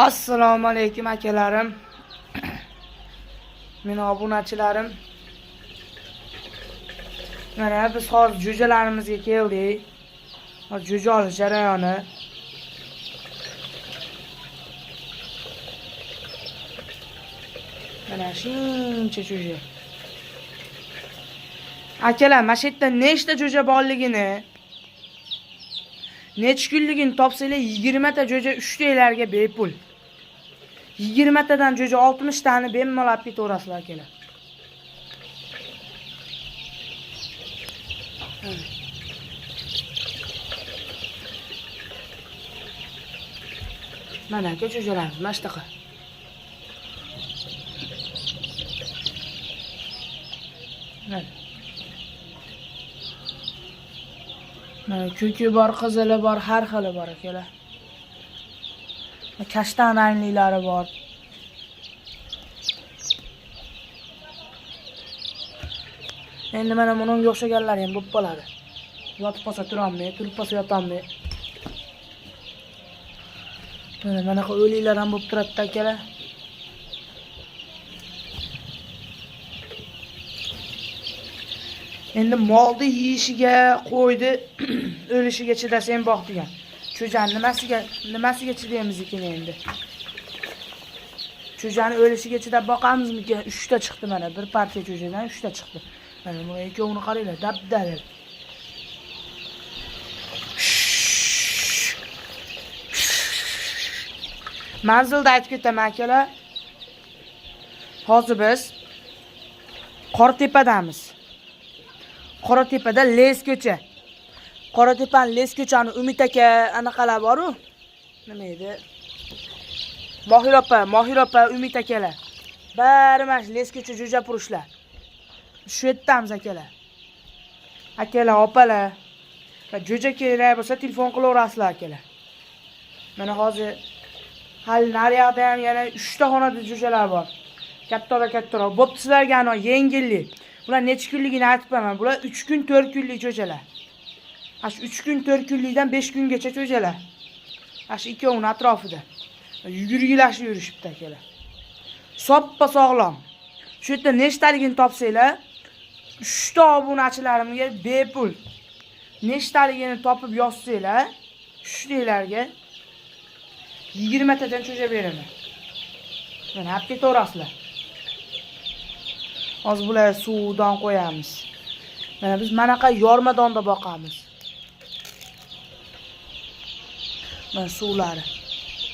Assalomu alaykum akalarim. Meni obunachilarim. Mana biz hozir jo'jalarimizga keldik. Hozir jo'ja olish jarayoni. Mana shuncha jo'ja. Akalar, mana shu yerda nechta jo'ja borligini, necha kunligini topsanglar 20 ta jo'ja 3 taylarga bepul. 20 tadan jo'ja 60 tani bemalol olib ketaverasizlar akalar. Mana aka jo'jalarimiz mana shunaqa. Mana ko'ki bor, qizili bor, har xili bor akalar. Kashtan ranglilari bor. Endi mana bunga o'xshaganlar ham bo'lib qoladi. Yotib qolsa turolmaydi, turib qolsa yotolmaydi. Mana bunaqa o'liklar ham bo'lib turadi akalar. Endi molni yeyishiga, qo'ydi o'lishiga chidasang boq degan. Cho'jani nimasiga chidaymiz ekan endi? Cho'jani o'lishiga chidab boqamizmikan? 3 ta chiqdi mana, bir partiya cho'jadan 3 ta chiqdi. Mana bu ikkovini qaranglar, dabdalil. Manzilda aytib ketaman akalar. Hozir biz Qoratepadamiz. Qoratepada Les ko'cha. Qoratepaning Les ko'chani Umid aka anaqalar bor-ku. Nima edi? Mohir opa, Umid akalar. Bari mana shu Les ko'cha jo'ja purushlar. Shu yerdamiz akalar. Akalar, opalar. Jo'ja kerak bo'lsa telefon qilaverasizlar akalar. Mana hozir hali naryoqda ham yana 3 ta xonada jo'jalar bor. Kattaroq. Bo'pti sizlarga ana yengillik. Bular necha kunligini aytib qo'yaman. Bular 3 kun, 4 kunlik jo'jalar. Ash 3 kun, 4 kunlikdan 5 kungacha jo'jalar. Ash ikkovining atrofida. Yugurgilashib yurishibdi akalar. Soppa sog'lom. Shu yerda nechtaligini topsanglar, 3 ta obunachilarimga bepul. Nechtaligini topib yozsanglar, 3 taylarga 20 tadan cho'ja beraman. Mana olib ketaverasizlar. Hozir bular suvdan qo'yamiz. Mana biz manaqa yormadonda boqamiz. Mana suvlari.